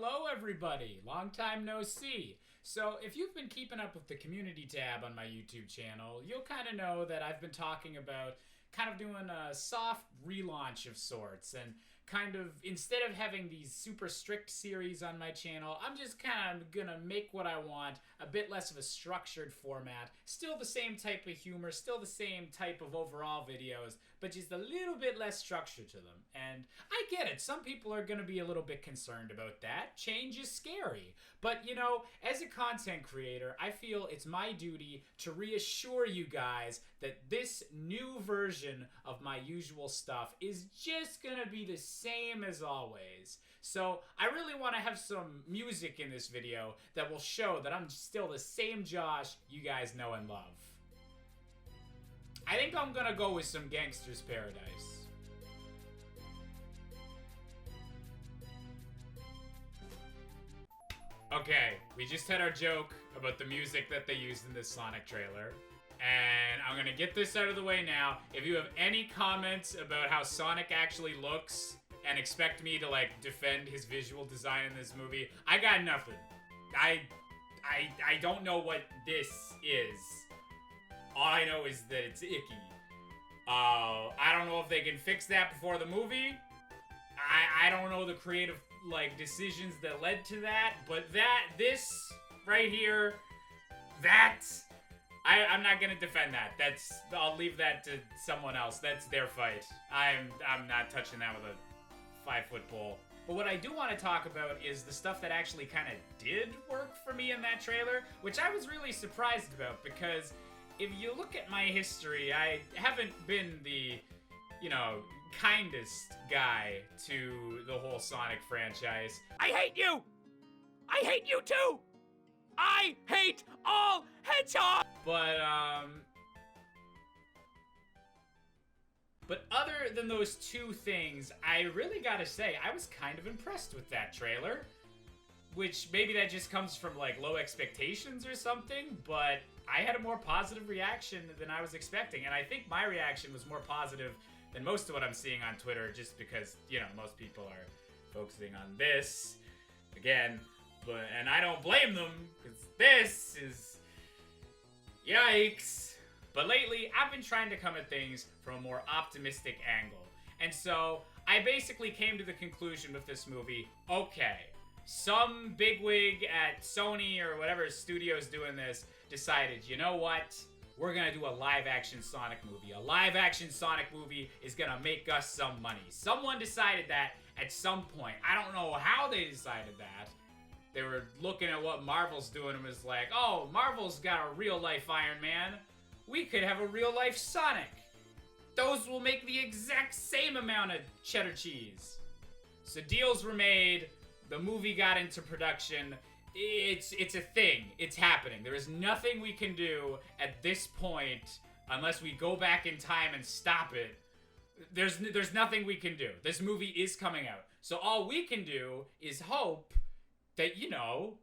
Hello everybody, long time no see. So if you've been keeping up with the community tab on my YouTube channel, you'll kind of know that I've been talking about kind of doing a soft relaunch of sorts, and kind of, instead of having these super strict series on my channel, I'm just kind of gonna make what I want, a bit less of a structured format, still the same type of humor, still the same type of overall videos, but just a little bit less structure to them. And I get it, some people are gonna be a little bit concerned about that. Change is scary. But you know, as a content creator, I feel it's my duty to reassure you guys that this new version of my usual stuff is just gonna be the same as always. So I really want to have some music in this video that will show that I'm still the same Josh you guys know and love. I think I'm gonna go with some Gangster's Paradise. Okay, we just had our joke about the music that they used in this Sonic trailer. And I'm gonna get this out of the way now. If you have any comments about how Sonic actually looks and expect me to like defend his visual design in this movie, I got nothing. I don't know what this is. All I know is that it's icky. I don't know if they can fix that before the movie. I don't know the creative like decisions that led to that, but this right here, I'm not gonna defend that. I'll leave that to someone else. That's their fight. I'm not touching that with a 5-foot pole. But what I do want to talk about is the stuff that actually kind of did work for me in that trailer, which I was really surprised about, because if you look at my history, I haven't been the, you know, kindest guy to the whole Sonic franchise. I hate you! I hate you too! I hate all hedgehogs! But other than those two things, I really gotta say, I was kind of impressed with that trailer. Which, maybe that just comes from, like, low expectations or something, but I had a more positive reaction than I was expecting, and I think my reaction was more positive than most of what I'm seeing on Twitter, just because, you know, most people are focusing on this, again, and I don't blame them, because this is... yikes. But lately, I've been trying to come at things from a more optimistic angle. And so, I basically came to the conclusion with this movie, okay, some bigwig at Sony or whatever studio's doing this decided, you know what? We're gonna do a live-action Sonic movie. A live-action Sonic movie is gonna make us some money. Someone decided that at some point. I don't know how they decided that. They were looking at what Marvel's doing and was like, oh, Marvel's got a real-life Iron Man. We could have a real-life Sonic. Those will make the exact same amount of cheddar cheese. So deals were made. The movie got into production. It's a thing. It's happening. There is nothing we can do at this point unless we go back in time and stop it. There's nothing we can do. This movie is coming out. So all we can do is hope that, you know,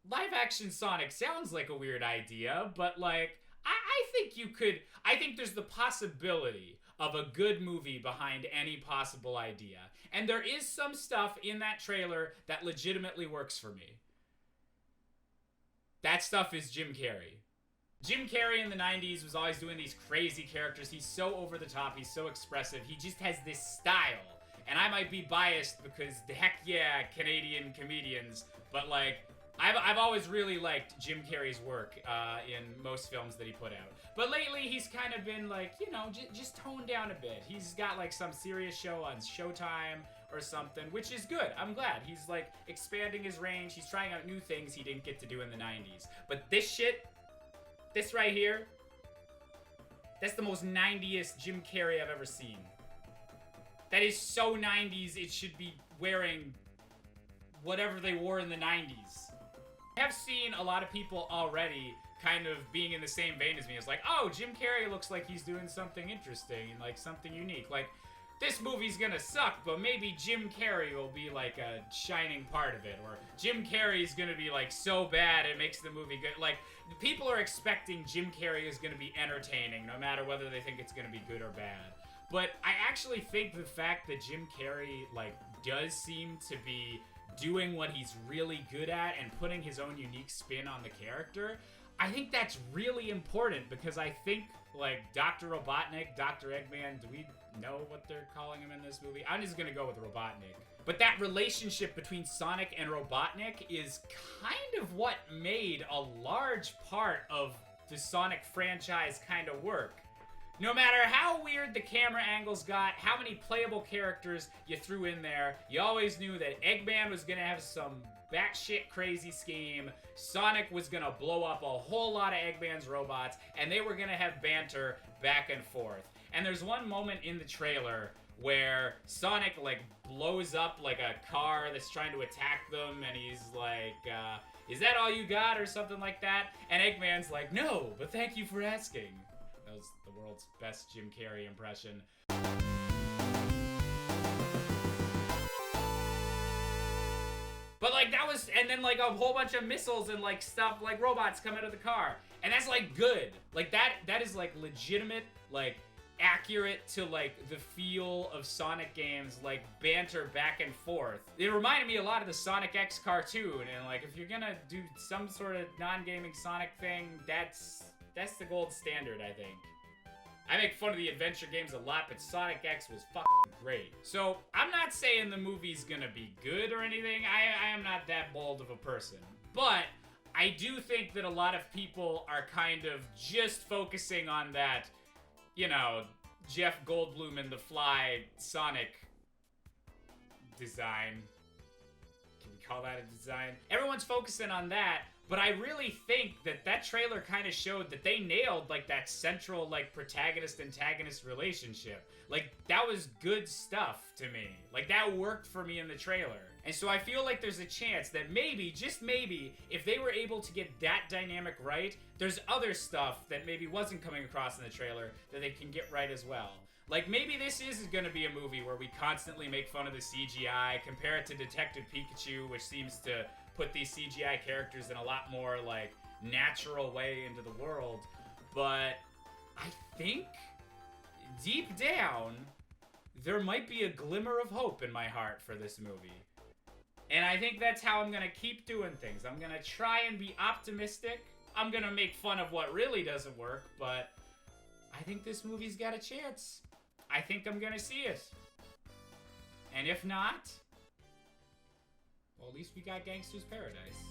live-action Sonic sounds like a weird idea, but, like, I think you could... I think there's the possibility of a good movie behind any possible idea. And there is some stuff in that trailer that legitimately works for me. That stuff is Jim Carrey. Jim Carrey in the 90s was always doing these crazy characters. He's so over the top. He's so expressive. He just has this style. And I might be biased because, heck yeah, Canadian comedians. But, like, I've always really liked Jim Carrey's work in most films that he put out. But lately, he's kind of been, like, you know, just toned down a bit. He's got, like, some serious show on Showtime or something, which is good. I'm glad. He's, like, expanding his range. He's trying out new things he didn't get to do in the 90s. But this shit, this right here, that's the most 90s Jim Carrey I've ever seen. That is so 90s, it should be wearing whatever they wore in the 90s. I have seen a lot of people already kind of being in the same vein as me. It's like, oh, Jim Carrey looks like he's doing something interesting and like something unique. Like, this movie's gonna suck, but maybe Jim Carrey will be like a shining part of it. Or Jim Carrey's gonna be like so bad it makes the movie good. Like, people are expecting Jim Carrey is gonna be entertaining no matter whether they think it's gonna be good or bad. But I actually think the fact that Jim Carrey, like, does seem to be doing what he's really good at and putting his own unique spin on the character, I think that's really important because I think, like, Dr. Robotnik, Dr. Eggman, do we know what they're calling him in this movie? I'm just gonna go with Robotnik. But that relationship between Sonic and Robotnik is kind of what made a large part of the Sonic franchise kind of work. No matter how weird the camera angles got, how many playable characters you threw in there, you always knew that Eggman was gonna have some batshit crazy scheme, Sonic was gonna blow up a whole lot of Eggman's robots, and they were gonna have banter back and forth. And there's one moment in the trailer where Sonic, like, blows up, like, a car that's trying to attack them, and he's like, is that all you got, or something like that? And Eggman's like, no, but thank you for asking. That was the world's best Jim Carrey impression. But, like, that was, and then, like, a whole bunch of missiles and, like, stuff, like, robots come out of the car. And that's, like, good. Like, that is, like, legitimate, like, accurate to, like, the feel of Sonic games, like, banter back and forth. It reminded me a lot of the Sonic X cartoon, and, like, if you're gonna do some sort of non-gaming Sonic thing, that's the gold standard, I think. I make fun of the adventure games a lot, but Sonic X was fucking great. So, I'm not saying the movie's gonna be good or anything. I am not that bold of a person. But I do think that a lot of people are kind of just focusing on that, you know, Jeff Goldblum and the Fly Sonic design. Can we call that a design? Everyone's focusing on that, but I really think that trailer kind of showed that they nailed, like, that central, like, protagonist-antagonist relationship. Like, that was good stuff to me. Like, that worked for me in the trailer. And so I feel like there's a chance that maybe, just maybe, if they were able to get that dynamic right, there's other stuff that maybe wasn't coming across in the trailer that they can get right as well. Like, maybe this is gonna be a movie where we constantly make fun of the CGI, compare it to Detective Pikachu, which seems to put these CGI characters in a lot more, like, natural way into the world. But I think, deep down, there might be a glimmer of hope in my heart for this movie. And I think that's how I'm gonna keep doing things. I'm gonna try and be optimistic. I'm gonna make fun of what really doesn't work, but I think this movie's got a chance. I think I'm gonna see it. And if not, well, at least we got Gangsta's Paradise.